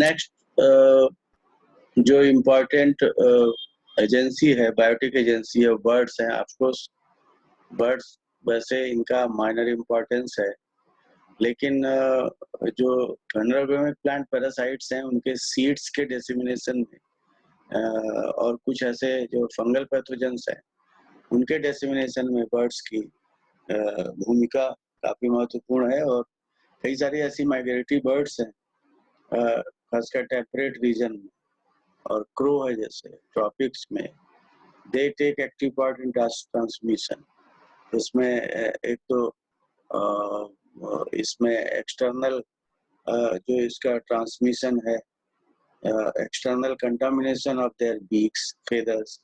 Next जो important agency है, biotic agency है, बर्ड्स हैं। ऑफकोर्स बर्ड्स वैसे इनका माइनर इम्पोर्टेंस है, लेकिन जो फंगल प्लांट पैरासाइट्स हैं उनके सीड्स के डिसेमिनेशन में और कुछ ऐसे जो फंगल पैथोजेंस हैं उनके डिसेमिनेशन में बर्ड्स की भूमिका काफी महत्वपूर्ण है। और कई सारी ऐसी माइग्रेटरी बर्ड्स हैं खासकर टेम्परेट रीजन में, और क्रो है जैसे ट्रॉपिक्स में, they take active part in transmission. इसमें एक तो इसमें एक्सटर्नल जो इसका ट्रांसमिशन है, external contamination of their beaks, feathers,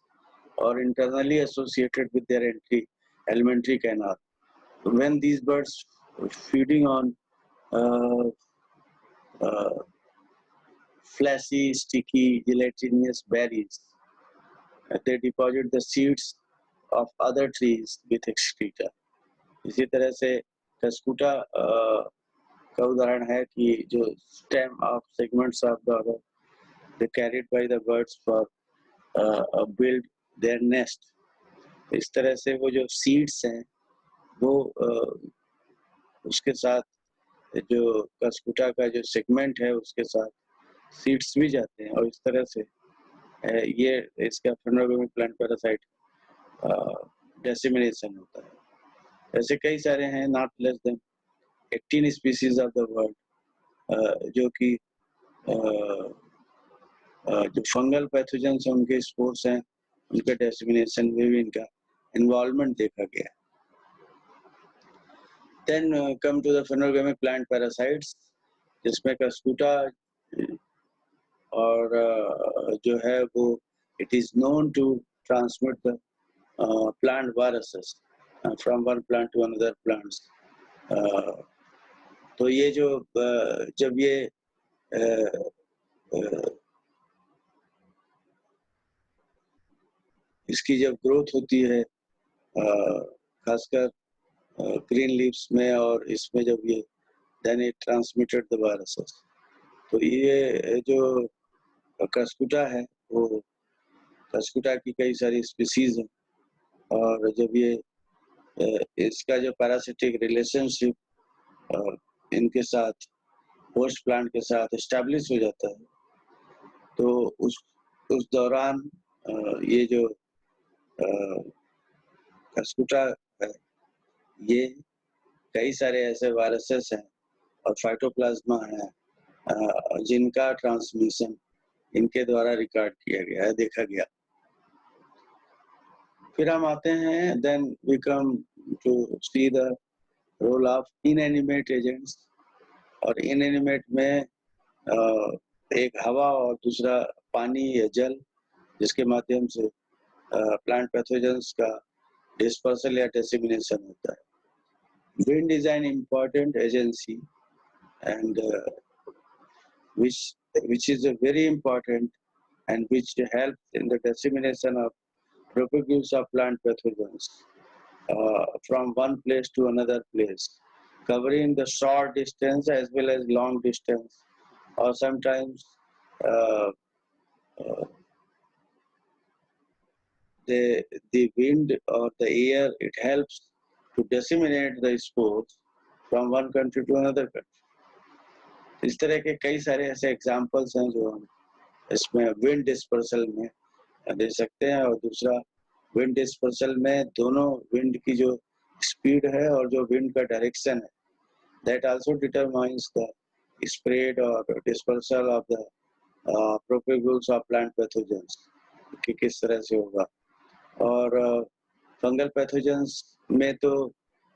और internally associated with their alimentary canal. When these birds feeding on fleshy, sticky, gelatinous berries, they deposit the seeds of other trees with excreta. इसी तरह से Cuscuta का उदाहरण है कि जो stem of segments of the other, they carried by the birds for build their nest. इस तरह से वो जो सीड्स हैं वो उसके साथ जो कस्कुटा का जो सेगमेंट है उसके साथ सीड्स भी जाते हैं, और इस तरह से ये इसका फंगल प्लांट पैरासाइट डिसेमिनेशन होता है। ऐसे कई सारे हैं, not less than 18 species of the world जो कि जो फंगल पैथोजेंस हैं उनके स्पोर्स हैं, उनके डिसेमिनेशन में भी इनका इन्वॉल्वमेंट देखा गया। Then come to the fungal plant parasites, जिसमें कस्कुटा और जो है वो it is known to transmit the plant viruses from one plant to another plants. तो ये जो जब ये इसकी जब ग्रोथ होती है खासकर ग्रीन लीव्स में, और इसमें जब ये then it transmitted the viruses. तो ये जो कस्कुटा है वो कस्कुटा की कई सारी स्पीसीज हैं, और जब ये इसका जो पैरासिटिक रिलेशनशिप इनके साथ होस्ट प्लांट के साथ एस्टैब्लिश हो जाता है, तो उस दौरान ये जो कस्कुटा है ये कई सारे ऐसे वायरसेस हैं और फाइटोप्लाज्मा है जिनका ट्रांसमिशन इनके द्वारा रिकॉर्ड किया गया है, देखा गया। फिर हम आते हैं then we come to see the role of inanimate agents. और इनएनिमेट में एक हवा और दूसरा पानी या जल, जिसके माध्यम से प्लांट पैथोजेंस का डिस्पर्सल या डिसेमिनेशन होता है। Wind is an important agency and which is a very important and which helps in the dissemination of propagules of plant pathogens from one place to another place, covering the short distance as well as long distance, or sometimes the wind or the air, it helps to disseminate the spores from one country to another country. इस तरह के कई सारे ऐसे examples हैं जो हम इसमें विंड डिस्पर्सल में दे सकते हैं। और दूसरा विंड डिस्पर्सल में दोनों विंड की जो स्पीड है और जो विंड का डायरेक्शन है, that also determines the spread और dispersal of the propagules of plant pathogens कि किस तरह से होगा। और फंगल पैथोजेंस में तो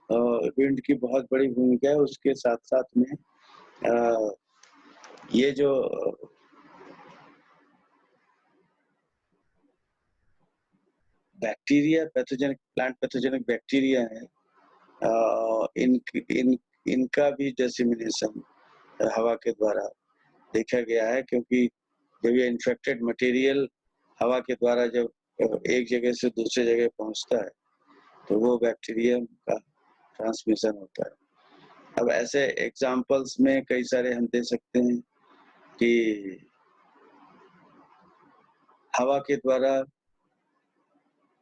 विंड की बहुत बड़ी भूमिका है। उसके साथ साथ में ये जो bacteria pathogenic plant pathogenic bacteria है, इनका भी डिसेमिनेशन हवा के द्वारा देखा गया है, क्योंकि जब ये इन्फेक्टेड मटेरियल हवा के द्वारा जब एक जगह से दूसरे जगह पहुंचता है तो वो बैक्टीरिया का ट्रांसमिशन होता है। अब ऐसे एग्जाम्पल्स में कई सारे हम दे सकते हैं कि हवा के द्वारा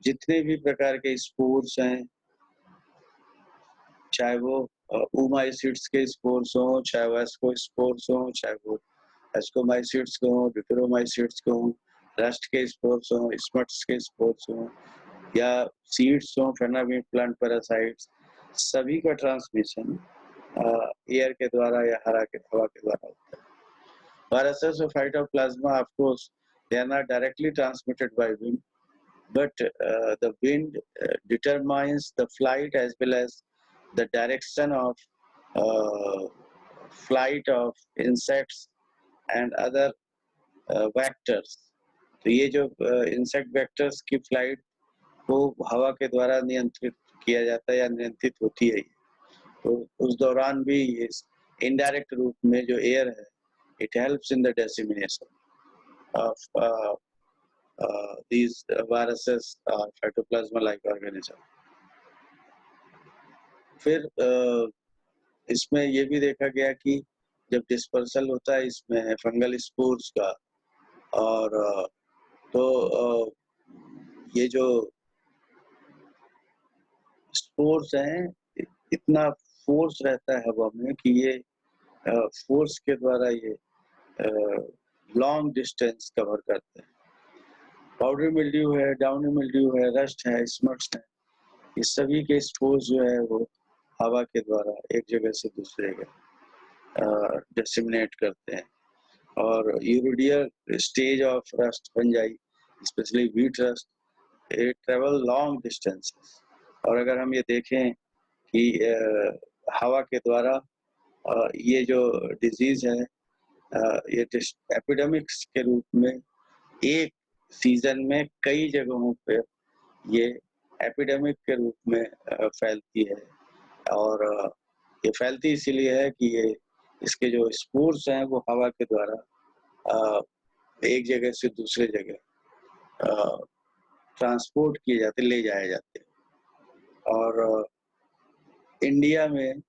जितने भी प्रकार के स्पोर्स हैं, चाहे वो ओमाइसीट्स के स्पोर्स हों, चाहे वो एस्कोस्पोर्स हों, चाहे वो एस्कोमाइसीट्स के हों, ड्यूटेरोमाइसीट्स के हों, रस्ट के स्पोर्स हों, स्मट्स के स्पोर्स हों या सीड्स हों, फेनामिड प्लांट पैरासाइट्स, सभी का ट्रांसमिशन एयर के द्वारा या हवा के द्वारा होता है। Viruses of phytoplasma, of course, they are not directly transmitted by wind, but the wind determines the flight as well as the direction of flight of insects and other vectors. तो ये जो इंसेक्ट वेक्टर्स की flight को हवा के द्वारा नियंत्रित किया जाता है या नियंत्रित होती है, तो उस दौरान भी ये इनडायरेक्ट रूप में जो एयर है, it helps in the dissemination of these viruses or phytoplasma-like organism. फिर इसमें ये भी देखा गया कि जब डिस्पर्सल होता है इसमें फंगल स्पोर्स का, और तो ये जो स्पोर्स हैं, इतना फोर्स रहता है हवा में कि ये फोर्स के द्वारा ये लॉन्ग डिस्टेंस कवर करते हैं। पाउडरी मिल्ड्यू है, डाउनी मिल्ड्यू है, रस्ट है, स्मट्स है, ये सभी के स्पोर्स जो है वो हवा के द्वारा एक जगह से दूसरे जगह डिसेमिनेट करते हैं। और uredial stage of rust fungi, specially wheat rust, it travel long distances. और अगर हम ये देखें कि हवा के द्वारा ये जो डिजीज है, ये एपिडेमिक्स के रूप में एक सीजन में कई जगहों पे ये एपिडेमिक के रूप में फैलती है। और ये फैलती इसीलिए है कि ये इसके जो स्पोर्स हैं वो हवा के द्वारा एक जगह से दूसरे जगह ट्रांसपोर्ट किए जाते, ले जाए जाते हैं। और इंडिया में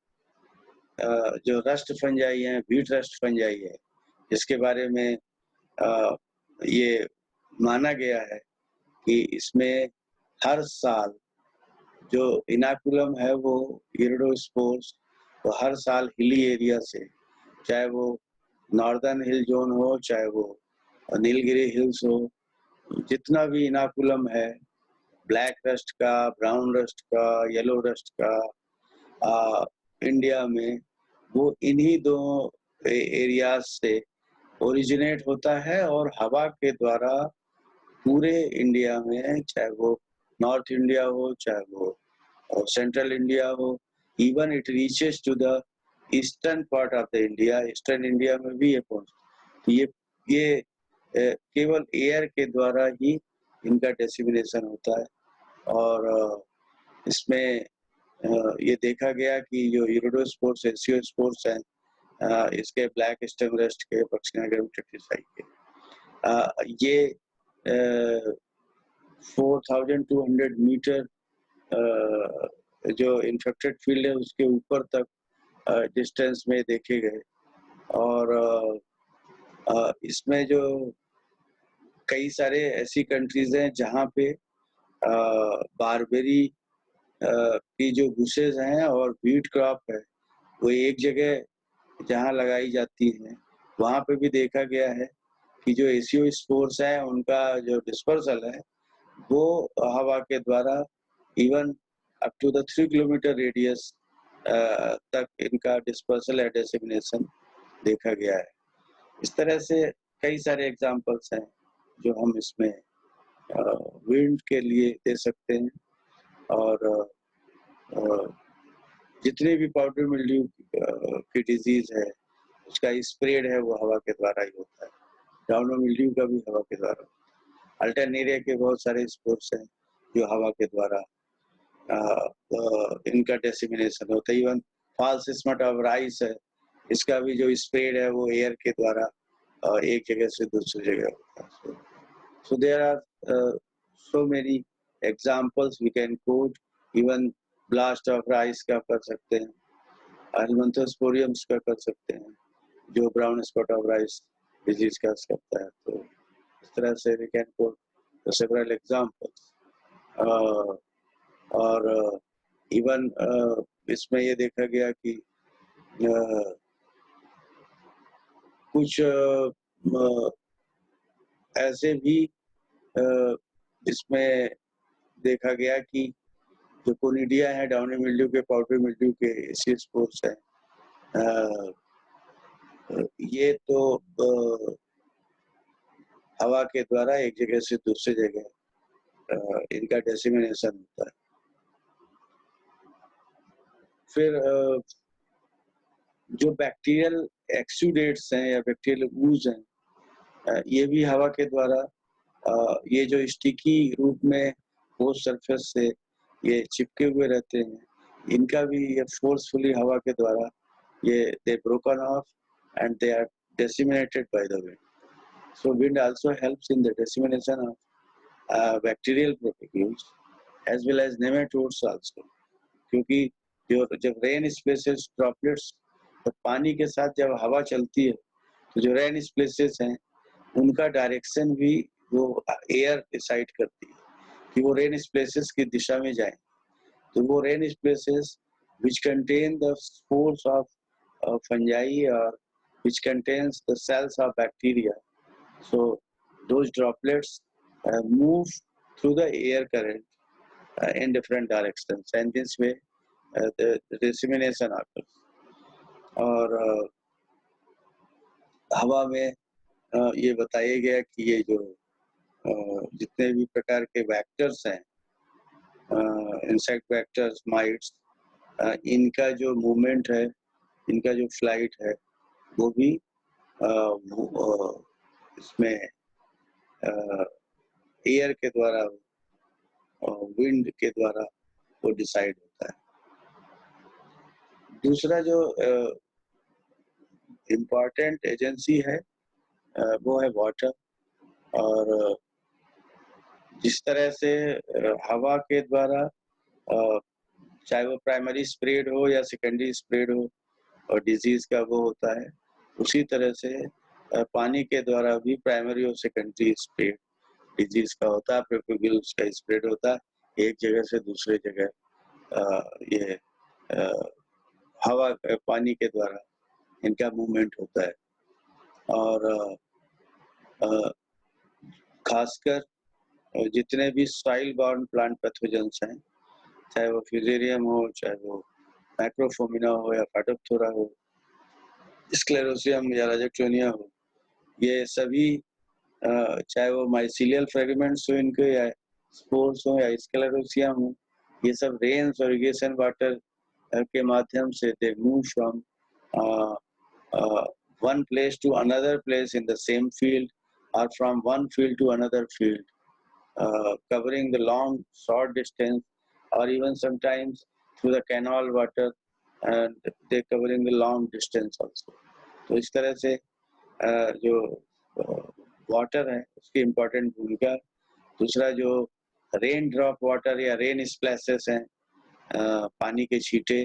जो रस्ट फंजाई है, व्हीट रस्ट फंजाई है, जिसके बारे में ये माना गया है कि इसमें हर साल जो इनाकुलम है वो इरिडोस्पोर्स, तो हर साल हिली एरिया से, चाहे वो नॉर्दर्न हिल जोन हो, चाहे वो नीलगिरी हिल्स हो, जितना भी इनाकुलम है, ब्लैक रस्ट का, ब्राउन रस्ट का, येलो रस्ट का, इंडिया में वो इन्हीं दो एरियाज से ओरिजिनेट होता है और हवा के द्वारा पूरे इंडिया में, चाहे वो नॉर्थ इंडिया हो, चाहे वो सेंट्रल इंडिया हो, even it reaches to the eastern part of the India, eastern India में भी ये पहुंचता है। ये केवल एयर के द्वारा ही इनका डिसेमिनेशन होता है। और इसमें ये देखा गया कि जो इरिडोस्पोर्स, एसियोस्पोर्स हैं, इसके ब्लैक स्टेम रस्ट के, पक्सिना ग्रेविटेटिसाई के, ये 4200 मीटर जो इन्फेक्टेड फील्ड है उसके ऊपर तक डिस्टेंस में देखे गए। और इसमें जो कई सारे ऐसी कंट्रीज हैं जहाँ पे बारबेरी की जो बुशेज हैं और व्हीट क्रॉप है वो एक जगह जहाँ लगाई जाती है, वहाँ पे भी देखा गया है कि जो एसियो स्पोर्स है उनका जो डिस्पर्सल है वो हवा के द्वारा even up to the 3 kilometre radius तक इनका डिस्पर्सल या डिसेमिनेशन देखा गया है। इस तरह से कई सारे एग्जांपल्स हैं जो हम इसमें विंड के लिए दे सकते हैं। और जितने भी पाउडर मिल्ड्यू की डिजीज है उसका स्प्रेड है वो हवा के द्वारा ही होता है। डाउनो मिल्ड्यू का भी हवा के द्वारा। अल्टरनेरिया के बहुत सारे स्पोर्स हैं जो हवा के द्वारा इनका डेसिमिनेशन होता है। Even false smut of rice है, इसका भी जो स्प्रेड है वो एयर के द्वारा एक जगह से दूसरी जगह होता है। So there are so many examples we can quote. Even blast of rice का कर सकते हैं, Helminthosporiums का कर सकते हैं, जो brown spot of rice disease cause करता है। तो इस तरह से we can quote several examples. और इवन इसमें ये देखा गया कि कुछ ऐसे भी इसमें देखा गया कि जो कोनिडिया है, डाउनी मिल्ड्यू के, पाउडरी मिल्ड्यू के ऐसे स्पोर्स हैं, ये तो हवा के द्वारा एक जगह से दूसरी जगह इनका डिसेमिनेशन होता है। फिर जो बैक्टीरियल एक्सुडेट्स हैं या बैक्टीरियल ooze हैं, ये भी हवा के द्वारा ये जो स्टिकी रूप में होस्ट सरफेस से ये चिपके हुए रहते हैं, इनका भी ये फोर्सफुली हवा के द्वारा ये they broken off and they are disseminated by the wind. So wind also helps in the dissemination of bacterial propagules as well as nematodes also. क्योंकि जब रेन स्प्लेसेस ड्रॉपलेट्स, तो पानी के साथ जब हवा चलती है तो जो रेन स्प्लेसेस हैं उनका डायरेक्शन भी वो एयर डिसाइड करती है कि वो रेन स्प्लेसेस की दिशा में जाएं। तो वो rain स्प्लेसेस which contain the spores of fungi or which contains the cells of bacteria. So those droplets move through the air current in different directions, and this way the dissemination occurs. और हवा में ये बताया गया कि ये जो जितने भी प्रकार के वेक्टर्स हैं, इंसेक्ट वेक्टर्स, माइट्स, इनका जो मूवमेंट है, इनका जो फ्लाइट है, वो भी इसमें एयर के द्वारा, विंड के द्वारा वो डिसाइड होता है। दूसरा जो इम्पोर्टेंट एजेंसी है वो है वाटर। और जिस तरह से हवा के द्वारा चाहे वो प्राइमरी स्प्रेड हो या सेकेंडरी स्प्रेड हो और डिजीज का वो होता है, उसी तरह से पानी के द्वारा भी प्राइमरी और सेकेंडरी स्प्रेड डिजीज का होता है, प्रोपेगुल्स का स्प्रेड होता है एक जगह से दूसरे जगह। ये हवा पानी के द्वारा इनका मूवमेंट होता है। और खासकर जितने भी सॉइल बॉर्न प्लांट पैथोजेंस हैं, चाहे वो फ्यूजेरियम हो, चाहे वो माइक्रोफोमिना हो या फाइटोप्थोरा हो, स्क्लेरोसियम या राइजोक्टोनिया हो, ये सभी चाहे वो माइसीलियल फ्रेगमेंट्स हो इनके या स्पोर्स हो या स्क्लेरोसियम हो, ये सब रेन्स और इरिगेशन वाटर के माध्यम से they move from one place to another place in the same field or from one field to another field, covering the long short distance or even sometimes through the canal water, and they covering the long distance also. तो इस तरह से जो water है उसकी important भूमिका। दूसरा जो रेन ड्रॉप वाटर या रेन स्प्लैशेस हैं, पानी के छींटे,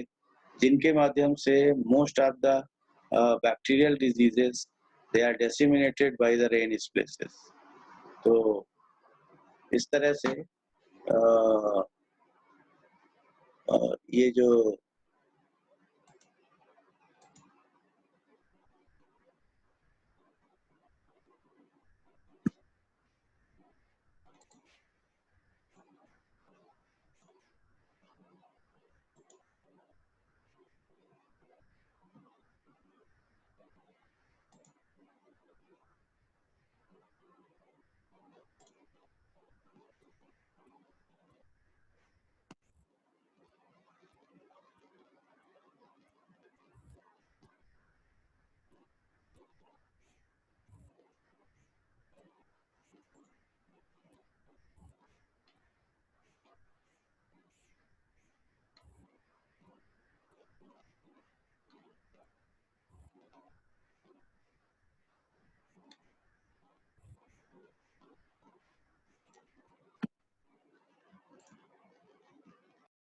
जिनके माध्यम से most of the bacterial diseases they are disseminated by the rain splashes. तो इस तरह से ये जो